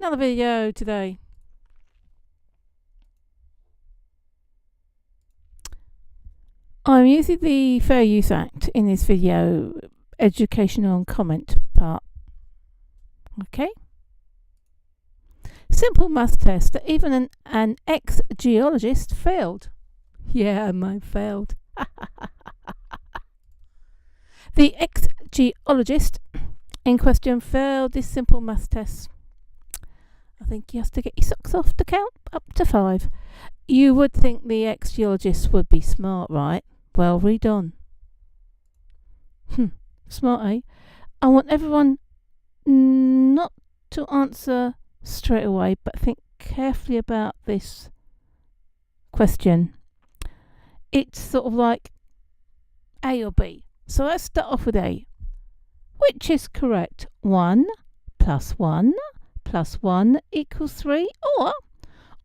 Another video today. I'm using the Fair Use Act in this video, educational and comment part. Okay? Simple math test that even an ex-geologist failed. Yeah, mine failed. The ex-geologist in question failed this simple math test. I think he has to get your socks off to count up to 5. You would think the ex-geologist would be smart, right? Well, read on. Smart, eh? I want everyone not to answer straight away, but think carefully about this question. It's sort of like A or B. So let's start off with A. Which is correct? 1 plus 1 plus 1 equals 3, or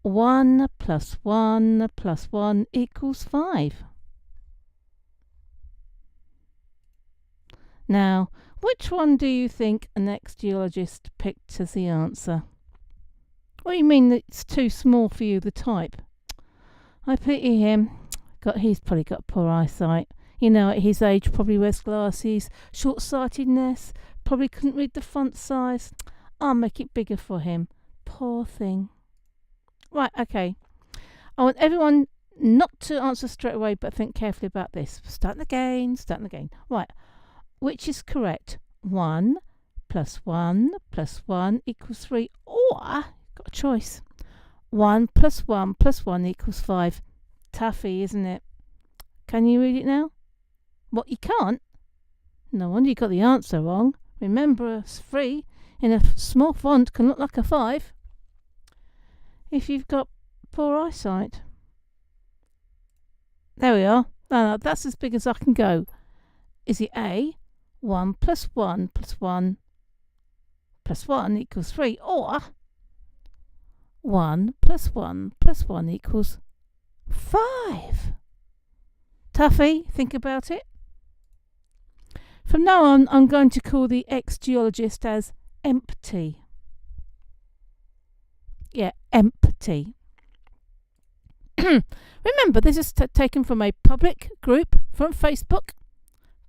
1 plus 1 plus 1 equals 5. Now, which one do you think an ex-geologist picked as the answer? What do you mean that it's too small for you, the type? I pity him. He's probably got poor eyesight. You know, at his age, probably wears glasses, short-sightedness, probably couldn't read the font size. I'll make it bigger for him. Poor thing. Right, okay. I want everyone not to answer straight away, but think carefully about this. Starting again. Right. Which is correct? 1 plus 1 plus 1 equals 3. Or, got a choice. 1 plus 1 plus 1 equals 5. Toughy, isn't it? Can you read it now? What, you can't? No wonder you got the answer wrong. Remember, a 3 in a small font can look like a 5 if you've got poor eyesight. There we are. No, that's as big as I can go. Is it A? 1 plus 1 plus 1 plus 1 equals 3, or 1 plus 1 plus 1 equals 5. Tuffy, think about it. From now on, I'm going to call the ex-geologist as empty. Yeah, empty. Remember, this is taken from a public group from Facebook.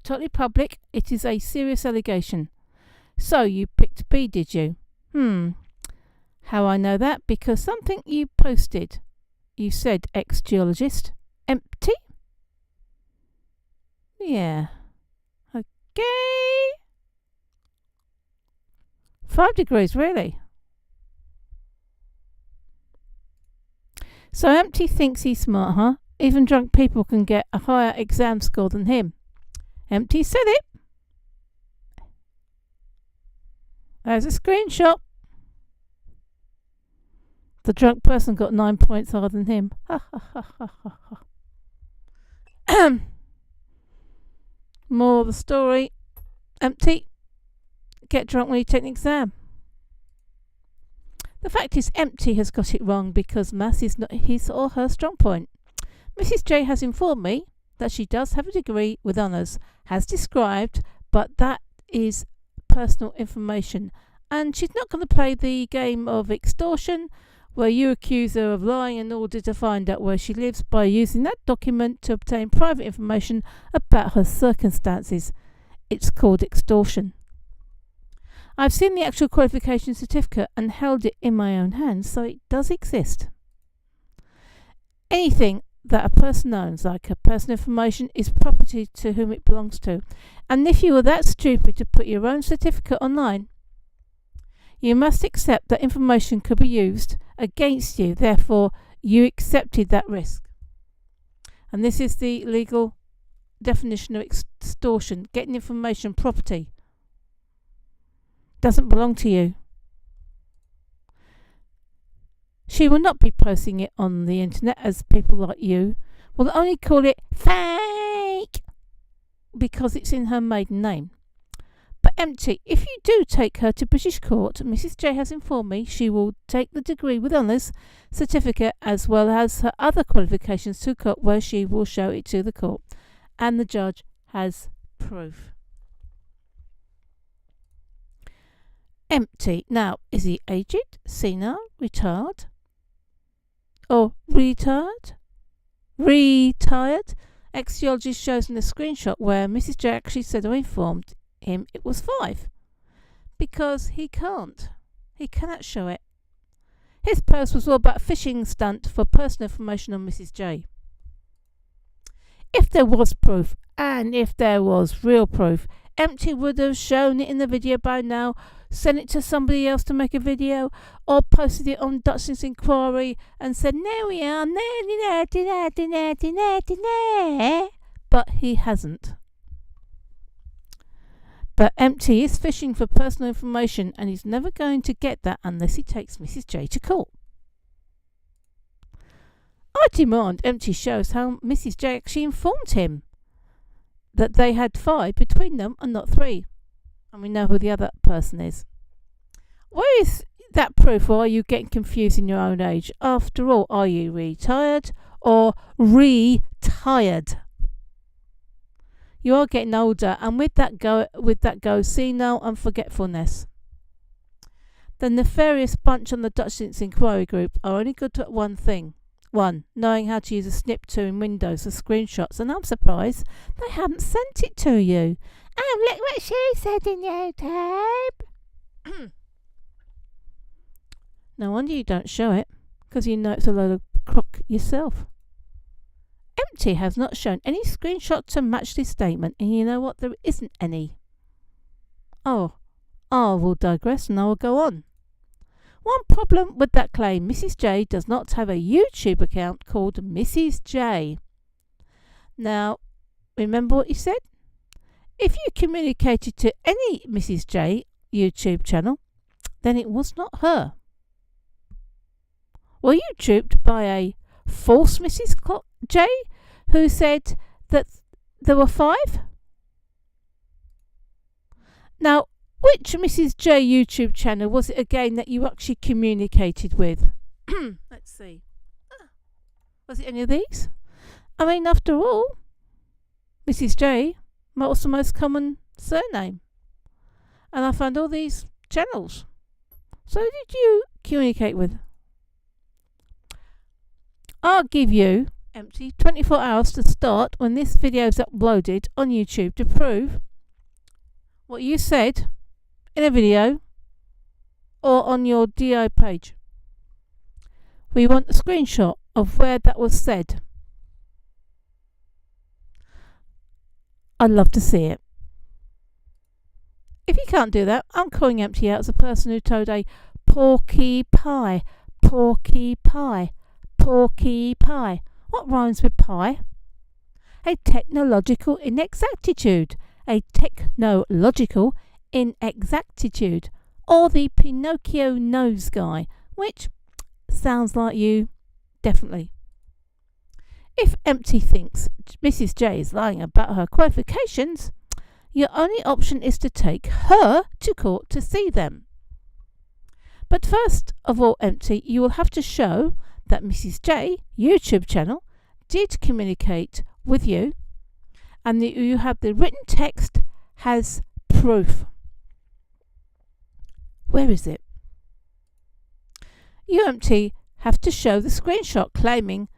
Totally public. It is a serious allegation. So you picked B, did you? How I know that? Because something you posted. You said ex-geologist. Empty? Yeah. Okay. 5 degrees, really? So Empty thinks he's smart, huh? Even drunk people can get a higher exam score than him. Empty said it. There's a screenshot. The drunk person got 9 points higher than him. More of the story. Empty. Get drunk when you take an exam. The fact is, Empty has got it wrong because maths is not his or her strong point. Mrs. J has informed me that she does have a degree with honours, as described, but that is personal information. And she's not going to play the game of extortion, where you accuse her of lying in order to find out where she lives by using that document to obtain private information about her circumstances. It's called extortion. I've seen the actual qualification certificate and held it in my own hands, so it does exist. Anything that a person owns, like her personal information, is property to whom it belongs to. And if you were that stupid to put your own certificate online, you must accept that information could be used against you. Therefore, you accepted that risk. And this is the legal definition of extortion. Getting information, property. Doesn't belong to you. She will not be posting it on the internet, as people like you will only call it fake because it's in her maiden name. But Empty, if you do take her to British court, Mrs. J has informed me she will take the degree with honours certificate as well as her other qualifications to court, where she will show it to the court, and the judge has proof. Empty. Now, is he aged, senile, retired? Or retired? Retired? Ex-geologist shows in a screenshot where Mrs. J actually said or informed him it was 5. Because he can't. He cannot show it. His post was all about a phishing stunt for personal information on Mrs. J. If there was proof, and if there was real proof, Empty would have shown it in the video by now, sent it to somebody else to make a video, or posted it on Dutchlin's Inquiry and said, "There we are, but he hasn't. But Empty is fishing for personal information, and he's never going to get that unless he takes Mrs. J to court. I demand Empty shows how Mrs. J actually informed him that they had 5 between them and not 3. And we know who the other person is. Where is that proof, or are you getting confused in your own age? After all, are you retired or retired? You are getting older, and with that goes senile and forgetfulness. The nefarious bunch on the Dutchlin's Inquiry group are only good at one thing. 1. Knowing how to use a snip tool in Windows for screenshots, and I'm surprised they haven't sent it to you. Oh, look what she said in YouTube. No wonder you don't show it, because you know it's a load of crock yourself. Empty has not shown any screenshot to match this statement, and you know what? There isn't any. Oh, I will digress and I will go on. One problem with that claim: Mrs. J does not have a YouTube account called Mrs. J. Now, remember what you said? If you communicated to any Mrs. J YouTube channel, then it was not her. Were you duped by a false Mrs. J who said that there were 5? Now, which Mrs. J YouTube channel was it again that you actually communicated with? Let's see. Was it any of these? I mean, after all, Mrs. J was the most common surname. And I found all these channels. So who did you communicate with? I'll give you, Empty, 24 hours to start when this video is uploaded on YouTube to prove what you said in a video or on your DI page. We want a screenshot of where that was said. I'd love to see it. If you can't do that, I'm calling Empty out as a person who told a porky pie. Porky pie. Porky pie. What rhymes with pie? A technological inexactitude. A technological inexactitude. Or the Pinocchio nose guy, which sounds like you, definitely. If Empty thinks Mrs. J is lying about her qualifications, your only option is to take her to court to see them. But first of all, Empty, you will have to show that Mrs. J YouTube channel did communicate with you, and that you have the written text has proof. Where is it? You, Empty, have to show the screenshot claiming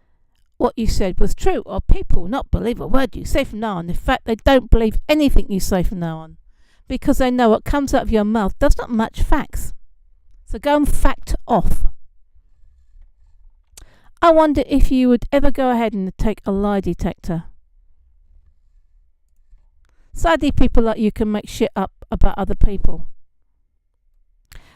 what you said was true, or people will not believe a word you say from now on. In fact, they don't believe anything you say from now on, because they know what comes out of your mouth does not match facts. So go and fact off. I wonder if you would ever go ahead and take a lie detector. Sadly, people like you can make shit up about other people.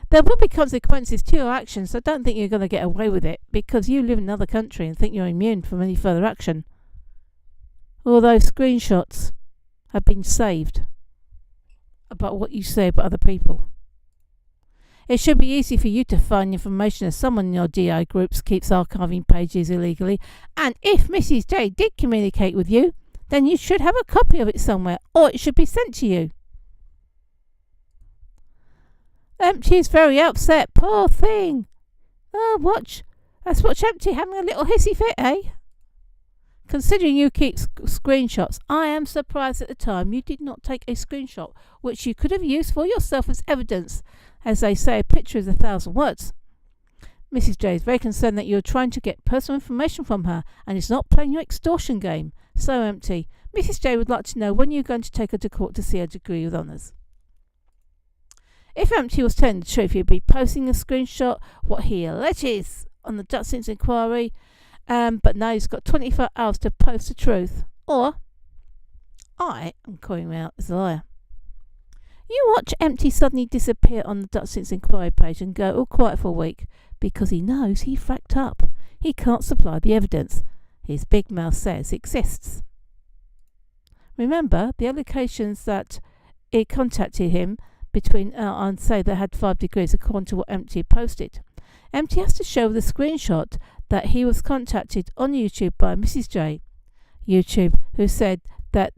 There will be consequences to your actions, so don't think you're going to get away with it because you live in another country and think you're immune from any further action. Although screenshots have been saved about what you say about other people. It should be easy for you to find information as someone in your DI groups keeps archiving pages illegally, and if Mrs. J did communicate with you, then you should have a copy of it somewhere, or it should be sent to you. Empty is very upset, poor thing. Oh, let's watch Empty having a little hissy fit, eh? Considering you keep screenshots, I am surprised at the time you did not take a screenshot, which you could have used for yourself as evidence. As they say, a picture is 1,000 words. Mrs. J is very concerned that you're trying to get personal information from her and is not playing your extortion game. So empty. Mrs. J would like to know when you're going to take her to court to see her degree with honours. If Empty was telling the truth, he'd be posting a screenshot what he alleges on the Dutchsin's inquiry, but now he's got 24 hours to post the truth, or I am calling him out as a liar. You watch Empty suddenly disappear on the Dutchsin's inquiry page and go all quiet for a week because he knows he fracked up. He can't supply the evidence his big mouth says exists. Remember the allegations that it contacted him between and say they had 5 degrees according to what Empty posted. Empty has to show the screenshot that he was contacted on YouTube by Mrs. J. YouTube, who said that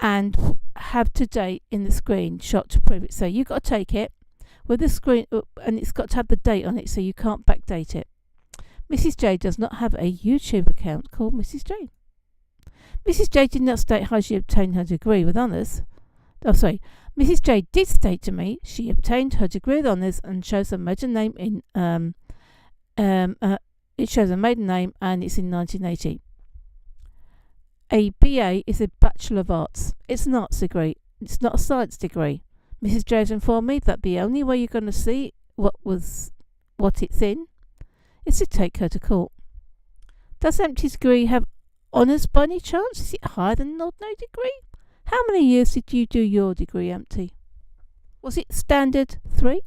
and have to date in the screenshot to prove it. So you got to take it with the screen and it's got to have the date on it so you can't backdate it. Mrs. J does not have a YouTube account called Mrs. J. Mrs. J did not state how she obtained her degree with honours. Mrs. J did state to me she obtained her degree with honours and shows her maiden name in it shows her maiden name and it's in 1980. A BA is a Bachelor of Arts. It's an arts degree. It's not a science degree. Mrs. J has informed me that the only way you're going to see what it's in is to take her to court. Does Empty's degree have honours by any chance? Is it higher than an ordinary degree? How many years did you do your degree, Empty? Was it standard 3?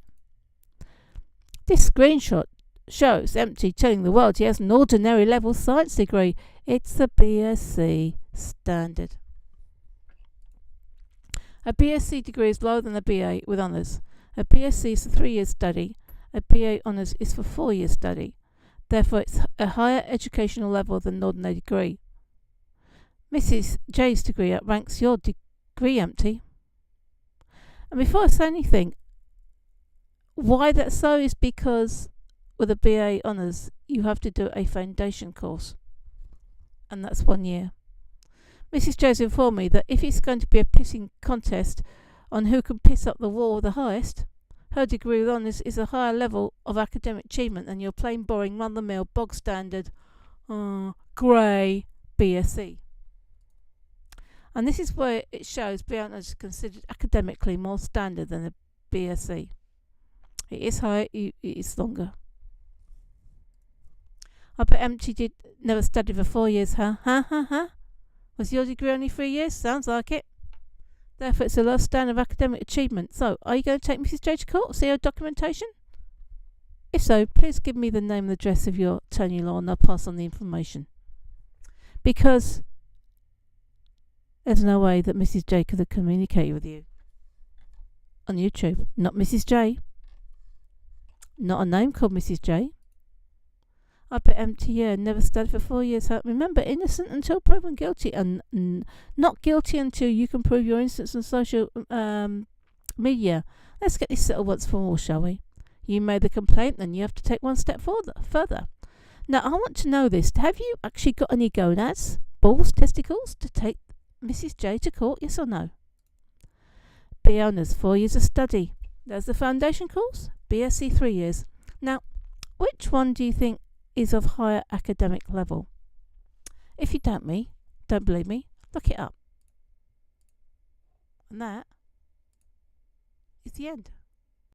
This screenshot shows Empty telling the world he has an ordinary level science degree. It's a BSc standard. A BSc degree is lower than a BA with honours. A BSc is a 3-year study. A BA honours is for 4-year study. Therefore, it's a higher educational level than an ordinary degree. Mrs. J's degree outranks your degree, Empty. And before I say anything, why that's so is because with a BA honours, you have to do a foundation course. And that's 1 year. Mrs. Jo's informed me that if it's going to be a pissing contest on who can piss up the wall the highest, her degree with honours is a higher level of academic achievement than your plain boring run-the-mill bog standard grey BSc. And this is where it shows BA honours is considered academically more standard than a BSc. It is higher, it is longer. I bet Empty did never study for 4 years, huh? Was your degree only 3 years? Sounds like it. Therefore, it's a low standard of academic achievement. So, are you going to take Mrs. J to court, see her documentation? If so, please give me the name and address of your attorney-law and I'll pass on the information. Because there's no way that Mrs. J could have communicated with you on YouTube. Not Mrs. J. Not a name called Mrs. J. I bet Empty, never studied for 4 years. Remember, innocent until proven guilty, and not guilty until you can prove your innocence on social media. Let's get this settled once for all, shall we? You made the complaint, then you have to take one step further. Now, I want to know this. Have you actually got any gonads, balls, testicles, to take Mrs. J to court, yes or no? B honours, 4 years of study. There's the foundation course, BSc 3 years. Now, which one do you think is of higher academic level? If you don't believe me, look it up. And that is the end.